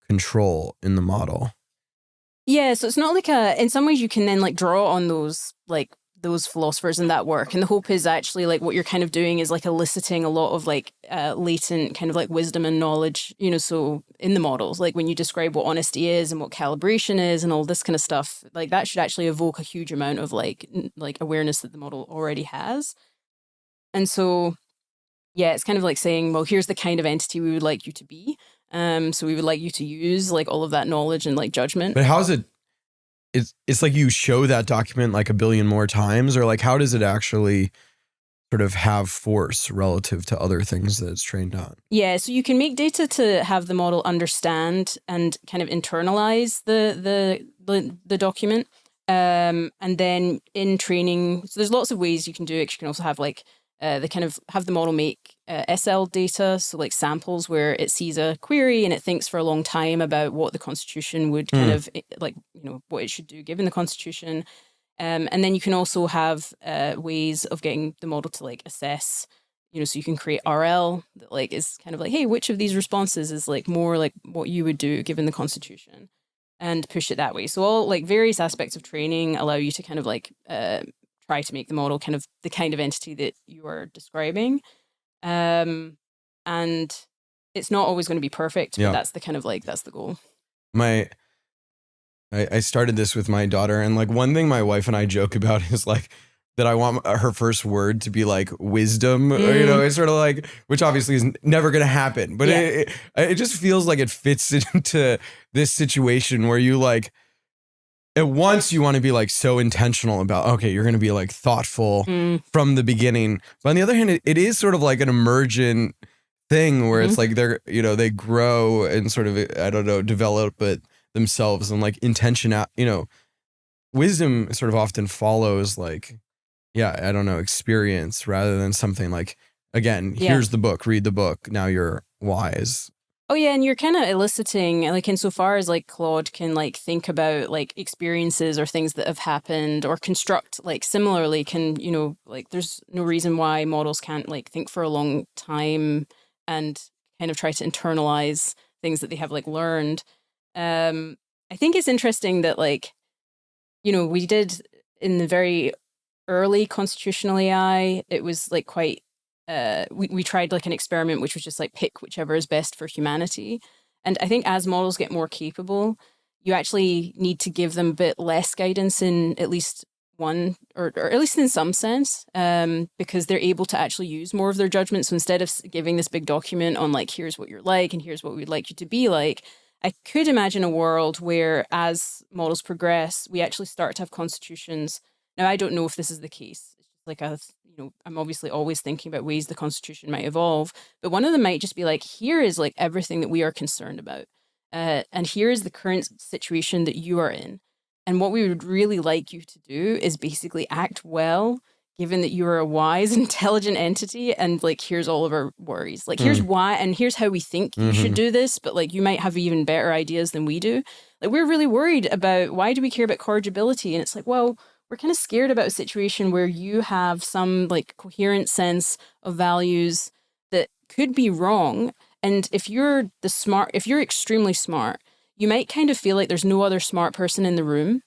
control in the model? Yeah, so it's not like in some ways you can then like draw on those philosophers and that work. And the hope is actually like what you're kind of doing is like eliciting a lot of like latent kind of like wisdom and knowledge, so in the models, like when you describe what honesty is and what calibration is and all this kind of stuff, like that should actually evoke a huge amount of like awareness that the model already has. And so, yeah, it's kind of like saying, well, here's the kind of entity we would like you to be. So we would like you to use like all of that knowledge and like judgment. But how's it? It's like you show that document like a billion more times, or like how does it actually sort of have force relative to other things that it's trained on? Yeah, so you can make data to have the model understand and kind of internalize the document. And then in training, so there's lots of ways you can do it. You can also have like they kind of have the model make SL data, so like samples where it sees a query and it thinks for a long time about what the Constitution would kind of like, what it should do given the Constitution. And then you can also have ways of getting the model to like assess, so you can create RL that like is kind of like, hey, which of these responses is like more like what you would do given the Constitution, and push it that way. So all like various aspects of training allow you to kind of like try to make the model kind of the kind of entity that you are describing. And it's not always going to be perfect, but that's the kind of like, that's the goal. I started this with my daughter, and like one thing my wife and I joke about is like that I want her first word to be like wisdom, or, it's sort of like, which obviously is never going to happen, but it just feels like it fits into this situation where you like, at once you want to be like so intentional about, okay, you're going to be like thoughtful from the beginning. But on the other hand, it is sort of like an emergent thing where it's like they're, they grow and sort of, I don't know, develop it themselves and like intention out, wisdom sort of often follows like, I don't know, experience rather than something like, again, here's the book, read the book. Now you're wise. Oh yeah, and you're kind of eliciting, like insofar as like Claude can like think about like experiences or things that have happened or construct like similarly can, like there's no reason why models can't like think for a long time and kind of try to internalize things that they have like learned. I think it's interesting that like, we did in the very early constitutional AI, it was like quite we tried like an experiment which was just like pick whichever is best for humanity. And I think as models get more capable, you actually need to give them a bit less guidance in at least one, or at least in some sense, because they're able to actually use more of their judgment. So instead of giving this big document on like, here's what you're like and here's what we'd like you to be like, I could imagine a world where as models progress, we actually start to have constitutions. Now, I don't know if this is the case. It's just like I'm obviously always thinking about ways the Constitution might evolve, but one of them might just be like, here is like everything that we are concerned about. And here is the current situation that you are in. And what we would really like you to do is basically act well, given that you are a wise, intelligent entity. And like, here's all of our worries. Like, here's why, and here's how we think you should do this. But like, you might have even better ideas than we do. Like, we're really worried about, why do we care about corrigibility? And it's like, well, we're kind of scared about a situation where you have some like coherent sense of values that could be wrong. And if you're extremely smart, you might kind of feel like there's no other smart person in the room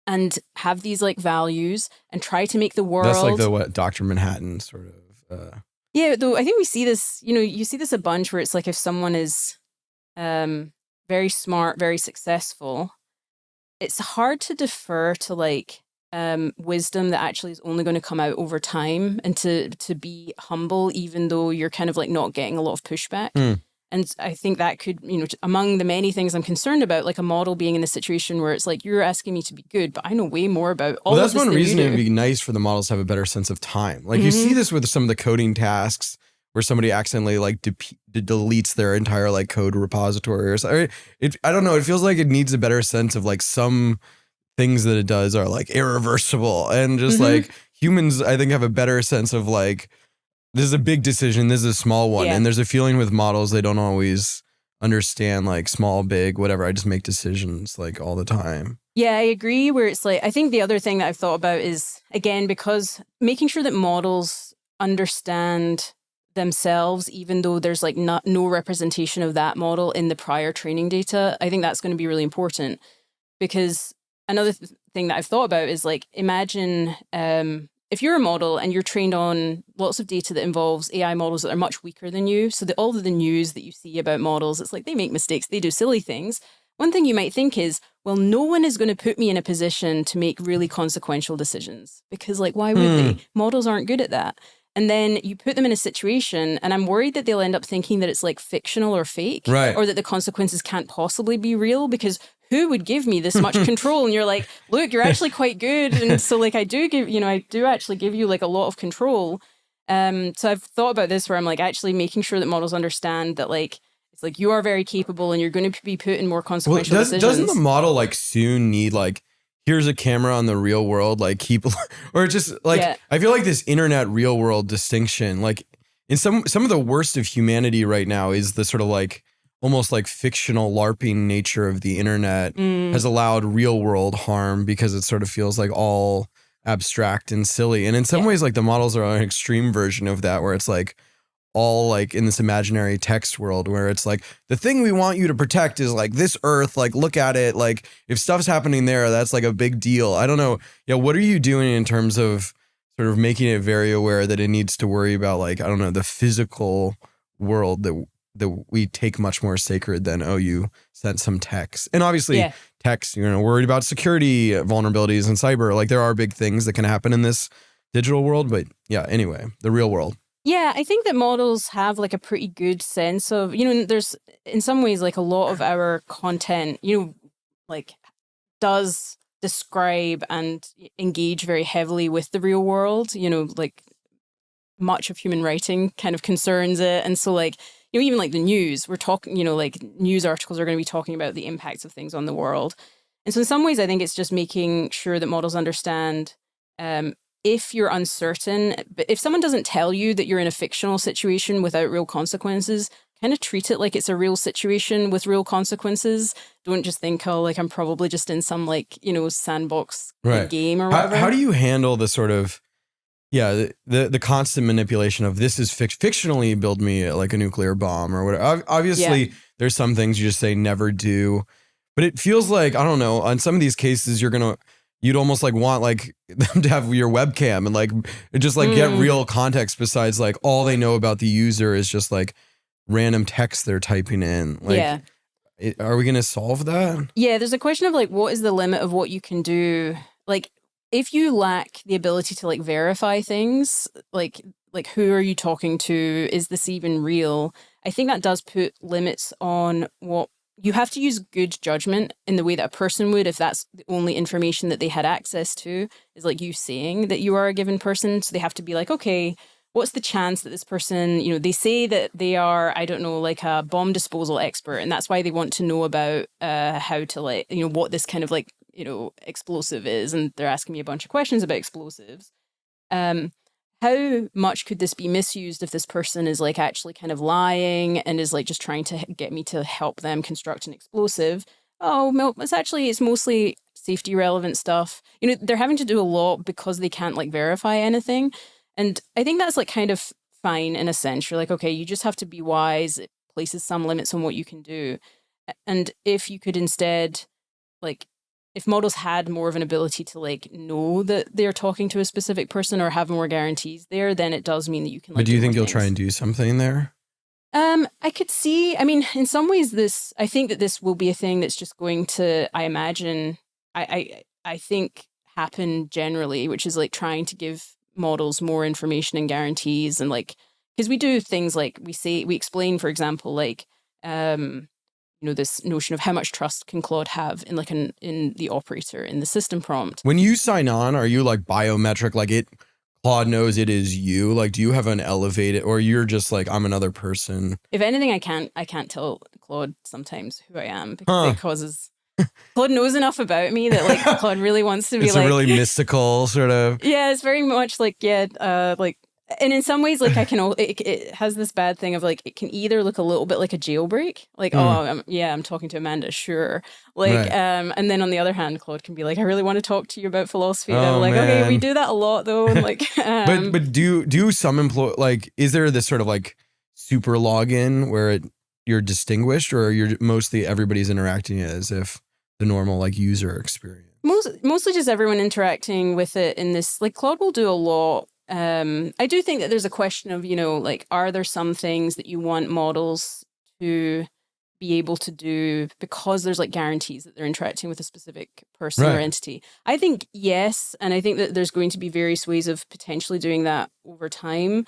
and have these like values and try to make the world. That's like the what Dr. Manhattan sort of. Yeah, though I think we see this, you see this a bunch where it's like if someone is very smart, very successful, it's hard to defer to like wisdom that actually is only going to come out over time, and to be humble even though you're kind of like not getting a lot of pushback. And I think that could, among the many things I'm concerned about, like a model being in a situation where it's like, you're asking me to be good, but I know way more about all of this. Well, that's one reason it would be nice for the models to have a better sense of time. Like you see this with some of the coding tasks where somebody accidentally like deletes their entire like code repository or something. I don't know. It feels like it needs a better sense of like some things that it does are like irreversible, and just like humans, I think, have a better sense of like, this is a big decision, this is a small one. Yeah. And there's a feeling with models, they don't always understand like small, big, whatever. I just make decisions like all the time. Yeah, I agree. Where it's like, I think the other thing that I've thought about is, again, because making sure that models understand themselves, even though there's like no representation of that model in the prior training data, I think that's going to be really important. Because another thing that I've thought about is like, imagine if you're a model and you're trained on lots of data that involves AI models that are much weaker than you, so that all of the news that you see about models, it's like they make mistakes, they do silly things. One thing you might think is, well, no one is going to put me in a position to make really consequential decisions because, like, why would they? Models aren't good at that. And then you put them in a situation, and I'm worried that they'll end up thinking that it's like fictional or fake, right? Or that the consequences can't possibly be real because who would give me this much control? And you're like, look, you're actually quite good. And so like I do actually give you like a lot of control. So I've thought about this where I'm like actually making sure that models understand that like, it's like you are very capable and you're going to be put in more consequential decisions. Doesn't the model like soon need like, here's a camera on the real world, like keep, or just like, I feel like this internet real world distinction, like in some of the worst of humanity right now is the sort of like, almost like fictional LARPing nature of the internet has allowed real world harm because it sort of feels like all abstract and silly. And in some ways, like the models are an extreme version of that, where it's like all like in this imaginary text world where it's like the thing we want you to protect is like this earth, like look at it, like if stuff's happening there, that's like a big deal. I don't know. Yeah. What are you doing in terms of sort of making it very aware that it needs to worry about like, I don't know, the physical world that we take much more sacred than, oh, you sent some text. And obviously text, you're worried about security vulnerabilities and cyber. Like there are big things that can happen in this digital world. But yeah, anyway, the real world. Yeah, I think that models have like a pretty good sense of, there's in some ways like a lot of our content, like does describe and engage very heavily with the real world, like much of human writing kind of concerns it. And so like, even like the news, we're talking, like news articles are going to be talking about the impacts of things on the world. And so in some ways, I think it's just making sure that models understand if you're uncertain, but if someone doesn't tell you that you're in a fictional situation without real consequences, kind of treat it like it's a real situation with real consequences. Don't just think, oh, like I'm probably just in some like, sandbox game or whatever. How do you handle the sort of, the constant manipulation of this is fictionally build me like a nuclear bomb or whatever. Obviously, there's some things you just say never do, but it feels like, I don't know, on some of these cases, you'd almost like want like them to have your webcam and like just like get real context besides like all they know about the user is just like random text they're typing in. Like, are we going to solve that? Yeah, there's a question of like, what is the limit of what you can do? Like, if you lack the ability to like verify things, like who are you talking to? Is this even real? I think that does put limits on what you have to use good judgment in the way that a person would if that's the only information that they had access to is like you saying that you are a given person. So they have to be like, okay, what's the chance that this person, they say that they are, I don't know, like a bomb disposal expert. And that's why they want to know about how to like, what this kind of like, explosive is, and they're asking me a bunch of questions about explosives. How much could this be misused if this person is like actually kind of lying and is like just trying to get me to help them construct an explosive? Oh, no, it's mostly safety relevant stuff. They're having to do a lot because they can't like verify anything. And I think that's like kind of fine in a sense. You're like, okay, you just have to be wise. It places some limits on what you can do. And if you could instead like, if models had more of an ability to like know that they're talking to a specific person or have more guarantees there, then it does mean that you can. Like, but do you think you'll try and do something there? I could see. I mean, in some ways, I think that this will be a thing that's just going to, I imagine, I think happen generally, which is like trying to give models more information and guarantees, and like because we do things like we explain, for example, like this notion of how much trust can Claude have in like in the operator in the system prompt. When you sign on, are you like biometric, like Claude knows it is you? Like, do you have an elevated, or you're just like, I'm another person? If anything, I can't tell Claude sometimes who I am because it causes Claude knows enough about me that like Claude really wants to be it's like a really mystical sort of. Yeah, it's very much like like And in some ways, like it has this bad thing of like, it can either look a little bit like a jailbreak, like, I'm talking to Amanda, sure. Like, Right. and then on the other hand, Claude can be like, I really want to talk to you about philosophy. And I'm Oh, like, okay, we man. do that a lot though. And like, But do some is there this sort of like super login where you're distinguished, or you're mostly everybody's interacting as if the normal like user experience? Mostly just everyone interacting with it in this, like Claude will do a lot. I do think that there's a question of, like, are there some things that you want models to be able to do because there's like guarantees that they're interacting with a specific person or entity? I think yes. And I think that there's going to be various ways of potentially doing that over time,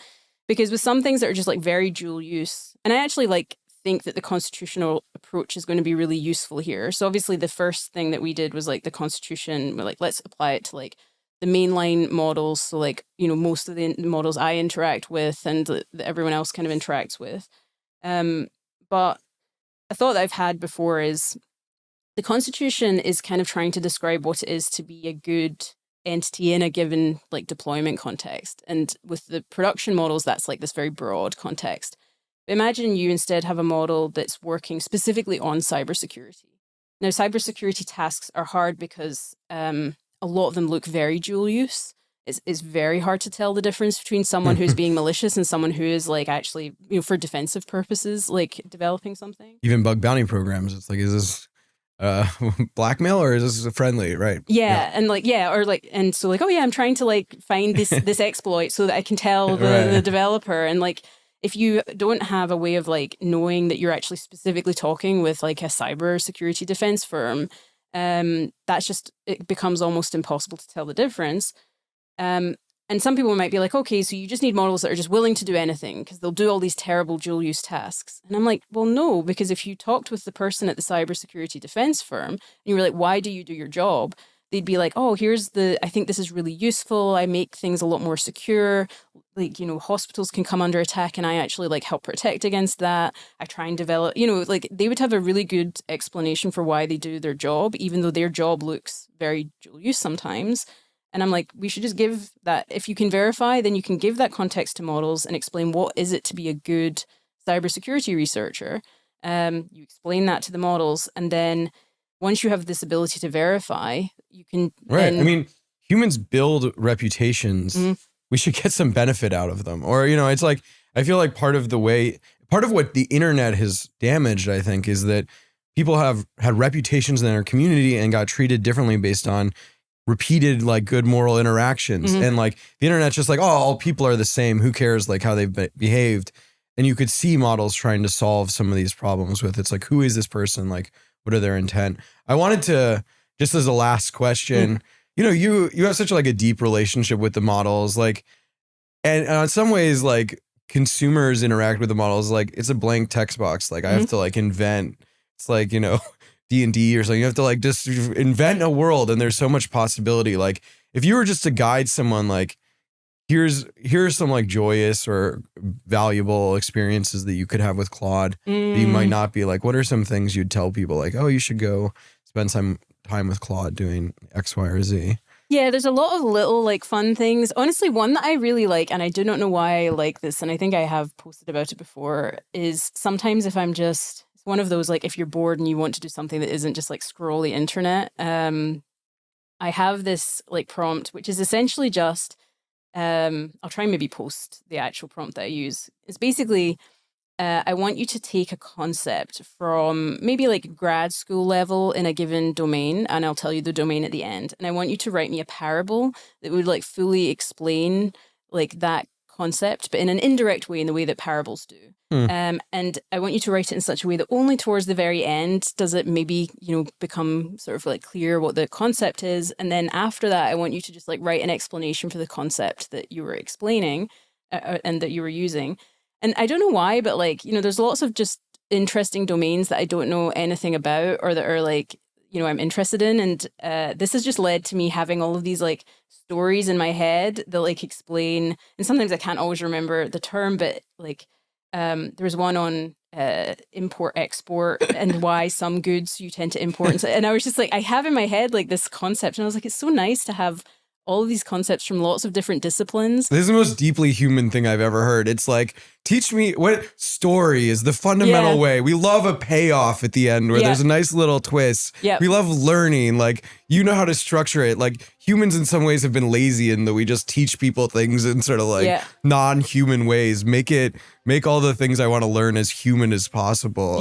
because with some things that are just like very dual use, and I actually think that the constitutional approach is going to be really useful here. So obviously the first thing that we did was like the constitution, we're like, let's apply it to like the mainline models. So like, most of the models I interact with and that everyone else kind of interacts with. But a thought that I've had before is the constitution is kind of trying to describe what it is to be a good entity in a given like deployment context. And with the production models, that's like this very broad context. Imagine you instead have a model that's working specifically on cybersecurity. Now, cybersecurity tasks are hard because a lot of them look very dual use. It's very hard to tell the difference between someone who's being malicious and someone who is like actually, for defensive purposes, like developing something. Even bug bounty programs, it's like, is this blackmail or is this friendly? Right. Yeah. And like, and so like, oh yeah, I'm trying to like find this exploit so that I can tell the developer. And like, if you don't have a way of like knowing that you're actually specifically talking with like a cyber security defense firm, it becomes almost impossible to tell the difference. And some people might be like, okay, so you just need models that are just willing to do anything because they'll do all these terrible dual use tasks. And I'm like, well, no, because if you talked with the person at the cybersecurity defense firm and you were like, why do you do your job? They'd be like, oh, I think this is really useful. I make things a lot more secure. Like, hospitals can come under attack and I actually like help protect against that. I try and develop, like they would have a really good explanation for why they do their job, even though their job looks very dual use sometimes. And I'm like, we should just give that. If you can verify, then you can give that context to models and explain what is it to be a good cybersecurity researcher. You explain that to the models. And then once you have this ability to verify, you can... Right. I mean, humans build reputations. Mm-hmm. We should get some benefit out of them. Or, it's like, I feel like part of what the internet has damaged, I think, is that people have had reputations in their community and got treated differently based on repeated like good moral interactions. Mm-hmm. And like the internet's just like, oh, all people are the same. Who cares like how they've behaved? And you could see models trying to solve some of these problems with, it's like, who is this person? Like, what are their intent? I wanted to, just as a last question, you have such like a deep relationship with the models, like, and in some ways, like consumers interact with the models, like it's a blank text box. Like I have to like invent, it's like, D&D or something. You have to like just invent a world, and there's so much possibility. Like if you were just to guide someone, like here's some like joyous or valuable experiences that you could have with Claude that you might not be like, what are some things you'd tell people like, oh, you should go spend some time with Claude doing X, Y, or Z? Yeah, there's a lot of little like fun things. Honestly, one that I really like, and I do not know why I like this, and I think I have posted about it before, is sometimes if I'm just, it's one of those like if you're bored and you want to do something that isn't just like scroll the internet, I have this like prompt, which is essentially just, I'll try and maybe post the actual prompt that I use. It's basically, I want you to take a concept from maybe like grad school level in a given domain, and I'll tell you the domain at the end. And I want you to write me a parable that would like fully explain like that concept, but in an indirect way, in the way that parables do. And I want you to write it in such a way that only towards the very end does it maybe, become sort of like clear what the concept is. And then after that, I want you to just like write an explanation for the concept that you were explaining and that you were using. And I don't know why, but like, there's lots of just interesting domains that I don't know anything about or that are like, I'm interested in. And this has just led to me having all of these like stories in my head that like explain, and sometimes I can't always remember the term, but like there was one on import export and why some goods you tend to import. And I was just like, I have in my head like this concept, and I was like, it's so nice to have all of these concepts from lots of different disciplines. This is the most deeply human thing I've ever heard. It's like, teach me what story is the fundamental way. We love a payoff at the end where there's a nice little twist. Yep. We love learning. Like, you know how to structure it. Like, humans in some ways have been lazy in that we just teach people things in sort of like non-human ways. Make all the things I want to learn as human as possible.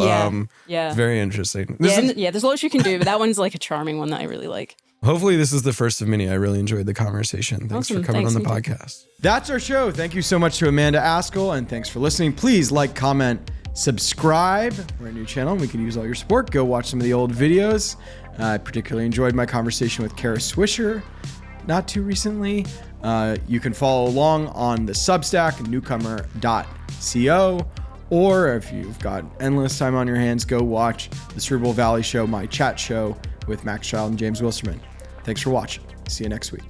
It's very interesting. There's lots you can do, but that one's like a charming one that I really like. Hopefully this is the first of many. I really enjoyed the conversation. Thanks for coming on the podcast. That's our show. Thank you so much to Amanda Askell, and thanks for listening. Please like, comment, subscribe. We're a new channel, and we can use all your support. Go watch some of the old videos. I particularly enjoyed my conversation with Kara Swisher not too recently. You can follow along on the Substack, newcomer.co. Or if you've got endless time on your hands, go watch the Cerebral Valley Show, my chat show with Max Child and James Wilsterman. Thanks for watching. See you next week.